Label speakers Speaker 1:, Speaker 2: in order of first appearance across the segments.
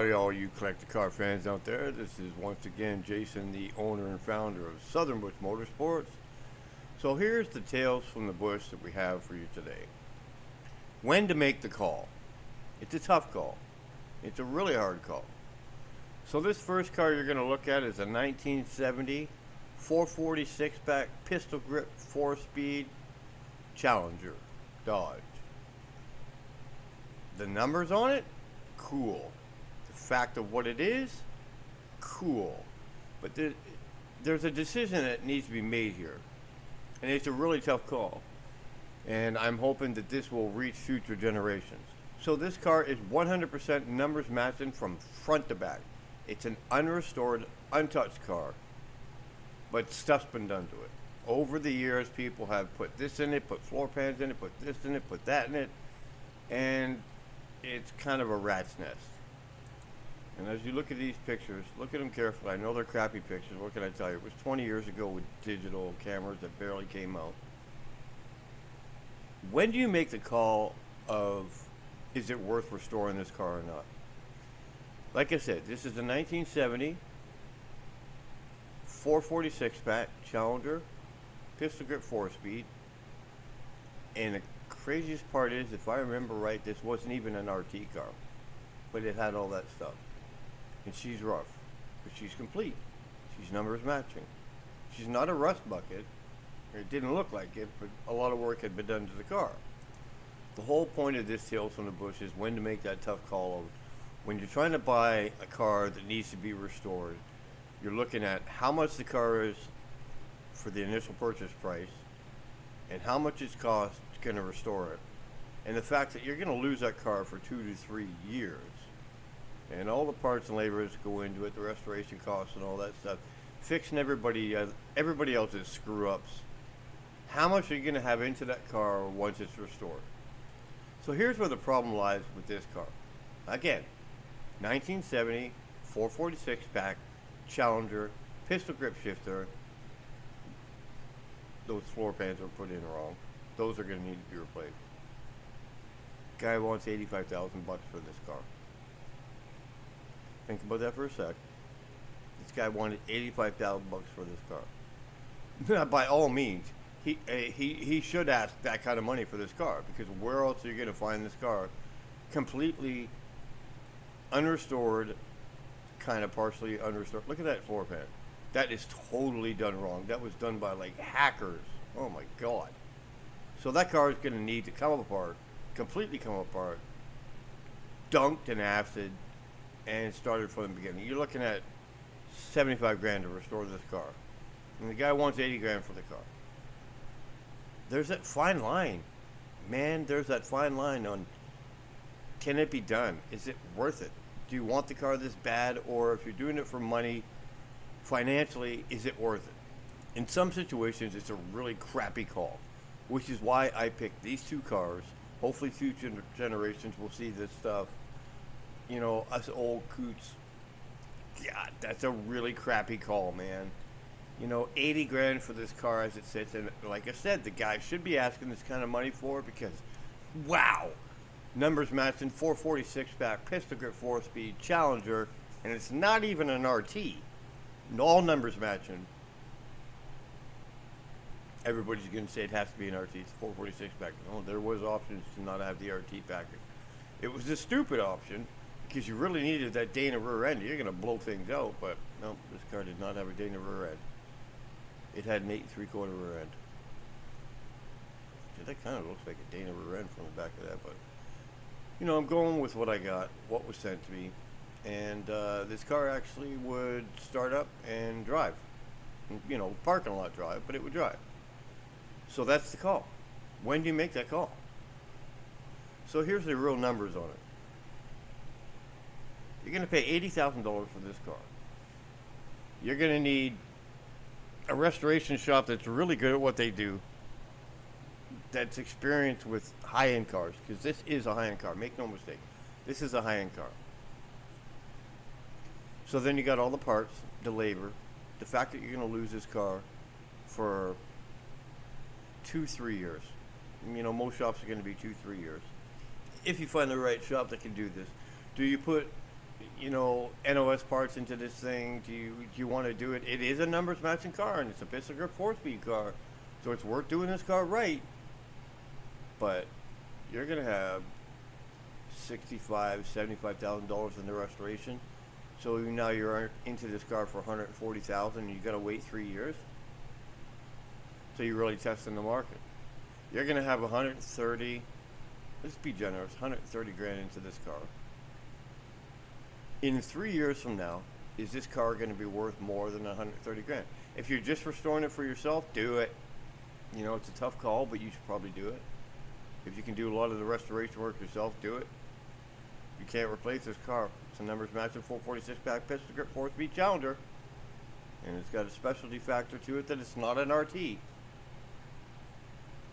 Speaker 1: Howdy, all you collector car fans out there. This is once again Jason, the owner and founder of Southern Bush Motorsports. So here's the tales from the bush that we have for you today. When to make the call. It's a tough call. It's a really hard call. So this first car you're going to look at is a 1970 446 back pistol grip 4-speed Challenger Dodge. The numbers on it, cool. The fact of what it is, cool. But there's a decision that needs to be made here. And it's a really tough call. And I'm hoping that this will reach future generations. So this car is 100% numbers matching from front to back. It's an unrestored, untouched car. But stuff's been done to it. Over the years, people have put this in it, put floor pans in it, put this in it, put that in it. And it's kind of a rat's nest. And as you look at these pictures, look at them carefully. I know they're crappy pictures. What can I tell you? It was 20 years ago with digital cameras that barely came out. When do you make the call of, is it worth restoring this car or not? Like I said, this is a 1970 446 pack Challenger pistol grip 4-speed. And the craziest part is, if I remember right, this wasn't even an RT car, but it had all that stuff. And she's rough, but she's complete. She's numbers matching. She's not a rust bucket. It didn't look like it, but a lot of work had been done to the car. The whole point of this Tales from the Bush is when to make that tough call of when you're trying to buy a car that needs to be restored. You're looking at how much the car is for the initial purchase price and how much it's cost going to restore it, and the fact that you're going to lose that car for 2 to 3 years, and all the parts and labors go into it, the restoration costs and all that stuff, fixing everybody else's screw ups. How much are you going to have into that car once it's restored? So here's where the problem lies with this car. Again, 1970 446 pack Challenger pistol grip shifter. Those floor pans are put in wrong. Those are going to need to be replaced. Guy wants $85,000 for this car. Think about that for a sec. This guy wanted $85,000 for this car. Now, by all means, he should ask that kind of money for this car, because where else are you going to find this car completely unrestored, kind of partially unrestored? Look at that floor pan. That is totally done wrong. That was done by like hackers. Oh my God. So that car is going to need to come apart, completely come apart, dunked in acid, and started from the beginning. You're looking at 75 grand to restore this car. And the guy wants 80 grand for the car. There's that fine line. Man, there's that fine line on, can it be done? Is it worth it? Do you want the car this bad? Or if you're doing it for money, financially, is it worth it? In some situations, it's a really crappy call, which is why I picked these two cars. Hopefully future generations will see this stuff. You know, us old coots, God, that's a really crappy call, man. You know, 80 grand for this car as it sits, and like I said, the guy should be asking this kind of money for it because, wow, numbers matching 446 back pistol grip 4-speed Challenger, and it's not even an RT. All numbers matching. Everybody's going to say it has to be an RT. It's 446 back. No, there was options to not have the RT package. It was a stupid option because you really needed that Dana rear end. You're going to blow things out, but no, this car did not have a Dana rear end. It had an 8 3/4 rear end. Yeah, that kind of looks like a Dana rear end from the back of that, but you know, I'm going with what I got, what was sent to me, and this car actually would start up and drive. You know, parking lot drive, but it would drive. So that's the call. When do you make that call? So here's the real numbers on it. You're going to pay $80,000 for this car. You're going to need a restoration shop that's really good at what they do, that's experienced with high-end cars, because this is a high-end car. Make no mistake. This is a high-end car. So then you got all the parts, the labor, the fact that you're going to lose this car for 2-3 years. You know, most shops are going to be 2-3 years. If you find the right shop that can do this. Do you put NOS parts into this thing? Do you want to do it? It is a numbers matching car, and it's a pistol grip 4-speed car, so it's worth doing this car right. But you're gonna have $75,000 in the restoration. So now you're into this car for $140,000, and you got to wait 3 years. So you're really testing the market. You're gonna have 130. Let's be generous. 130 grand into this car. In 3 years from now, is this car going to be worth more than 130 grand? If you're just restoring it for yourself, do it. It's a tough call, but you should probably do it. If you can do a lot of the restoration work yourself, do it. You can't replace this car. It's a numbers matching 446 back pistol grip 4-speed Challenger, and it's got a specialty factor to it that it's not an RT.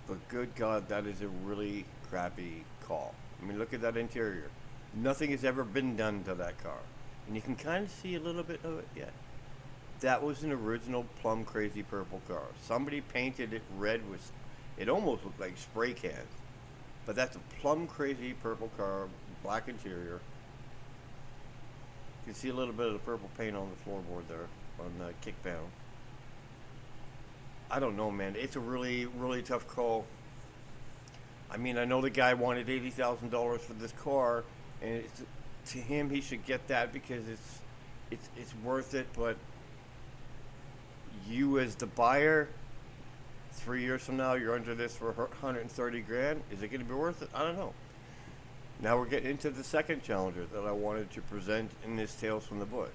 Speaker 1: But good God, that is a really crappy call. I mean, look at that interior. Nothing has ever been done to that car. And you can kind of see a little bit of it yet. That was an original plum crazy purple car. Somebody painted it red with, it almost looked like spray cans. But that's a plum crazy purple car, black interior. You can see a little bit of the purple paint on the floorboard there, on the kick panel. I don't know, man. It's a really, really tough call. I mean, I know the guy wanted $80,000 for this car, and to him, he should get that because it's worth it. But you, as the buyer, 3 years from now, you're under this for 130 grand. Is it going to be worth it? I don't know. Now we're getting into the second Challenger that I wanted to present in this Tales from the Bush.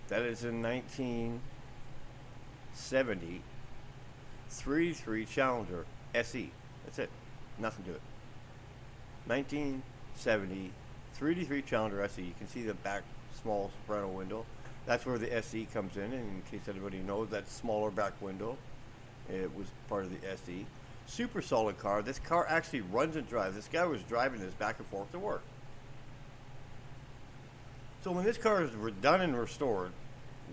Speaker 1: That is a 1970 3.3 Challenger SE. That's it. Nothing to it. 1970 3.3 Challenger SE. You can see the back small soprano window. That's where the SE comes in case anybody knows, that smaller back window, it was part of the SE. Super solid car. This car actually runs and drives. This guy was driving this back and forth to work. So when this car is done and restored,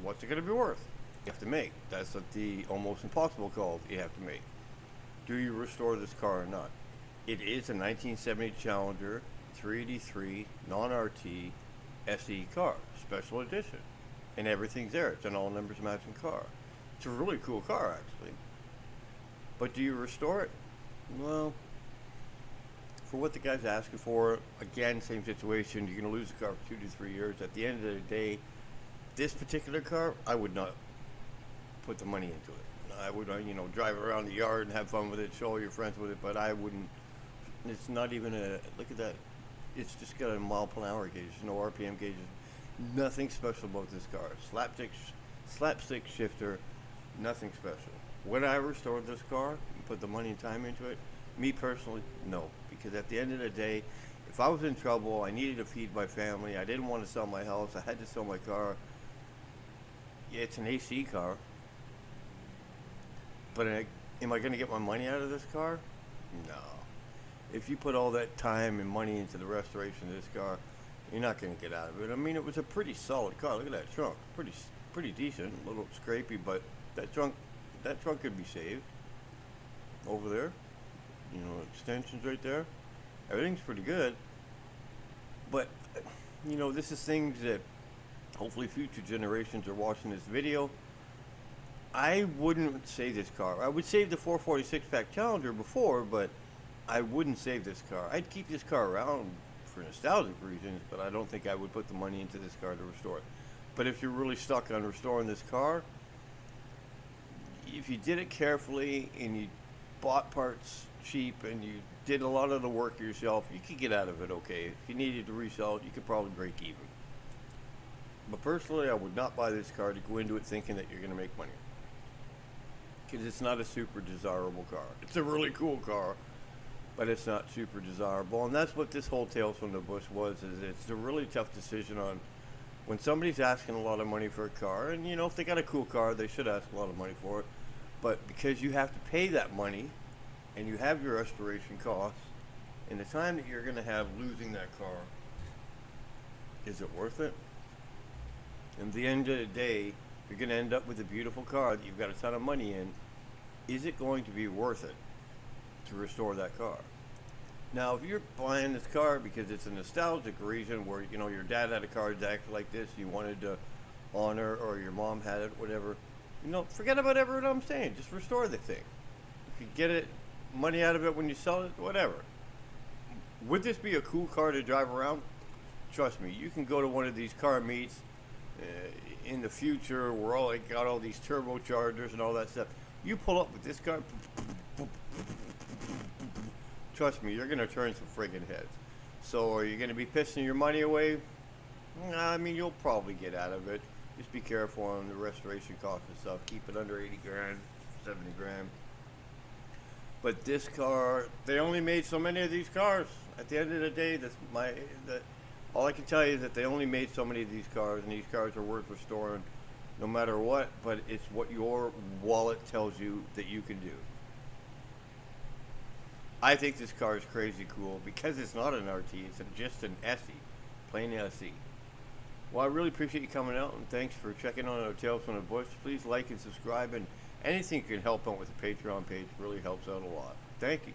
Speaker 1: what's it going to be worth? You have to make. That's what the almost impossible call you have to make. Do you restore this car or not? It is a 1970 Challenger 383 non-RT SE car, special edition, and everything's there. It's an all numbers matching car. It's a really cool car, actually. But do you restore it? Well, for what the guy's asking for, again, same situation. You're going to lose the car for 2 to 3 years. At the end of the day, this particular car, I would not put the money into it. I would, drive around the yard and have fun with it, show all your friends with it, but I wouldn't. It's not even look at that. It's just got a mile per hour gauge, no RPM gauges, nothing special about this car. Slapstick shifter, nothing special. Would I restore this car and put the money and time into it? Me personally, no, because at the end of the day, if I was in trouble, I needed to feed my family, I didn't want to sell my house, I had to sell my car. Yeah, it's an AC car. But am I going to get my money out of this car? No. If you put all that time and money into the restoration of this car, you're not going to get out of it. I mean, it was a pretty solid car. Look at that trunk. Pretty decent. A little scrapey, but that trunk could be saved. Over there. Extensions right there. Everything's pretty good. But, this is things that hopefully future generations are watching this video. I wouldn't save this car. I would save the 446 pack Challenger before, but I wouldn't save this car. I'd keep this car around for nostalgic reasons, but I don't think I would put the money into this car to restore it. But if you're really stuck on restoring this car, if you did it carefully and you bought parts cheap and you did a lot of the work yourself, you could get out of it okay. If you needed to resell it, you could probably break even. But personally, I would not buy this car to go into it thinking that you're going to make money. Because it's not a super desirable car. It's a really cool car, but it's not super desirable. And that's what this whole Tales from the Bush was, is it's a really tough decision on when somebody's asking a lot of money for a car. And, if they got a cool car, they should ask a lot of money for it. But because you have to pay that money, and you have your restoration costs, and the time that you're going to have losing that car, is it worth it? And at the end of the day, you're going to end up with a beautiful car that you've got a ton of money in. Is it going to be worth it to restore that car? Now, if you're buying this car because it's a nostalgic reason where, you know, your dad had a car exactly like this, you wanted to honor, or your mom had it, whatever, you know, forget about everything I'm saying. Just restore the thing. If you get it, money out of it when you sell it, whatever. Would this be a cool car to drive around? Trust me, you can go to one of these car meets in the future where all like got all these turbochargers and all that stuff. You pull up with this car, trust me, you're gonna turn some friggin' heads. So are you gonna be pissing your money away? Nah, I mean, you'll probably get out of it. Just be careful on the restoration cost and stuff. Keep it under 80 grand, 70 grand. But this car, they only made so many of these cars. At the end of the day, all I can tell you is that they only made so many of these cars, and these cars are worth restoring no matter what, but it's what your wallet tells you that you can do. I think this car is crazy cool because it's not an RT, it's just an SE, plain SE. Well, I really appreciate you coming out, and thanks for checking on our Tales from the Bush. Please like and subscribe, and anything can help out with the Patreon page really helps out a lot. Thank you.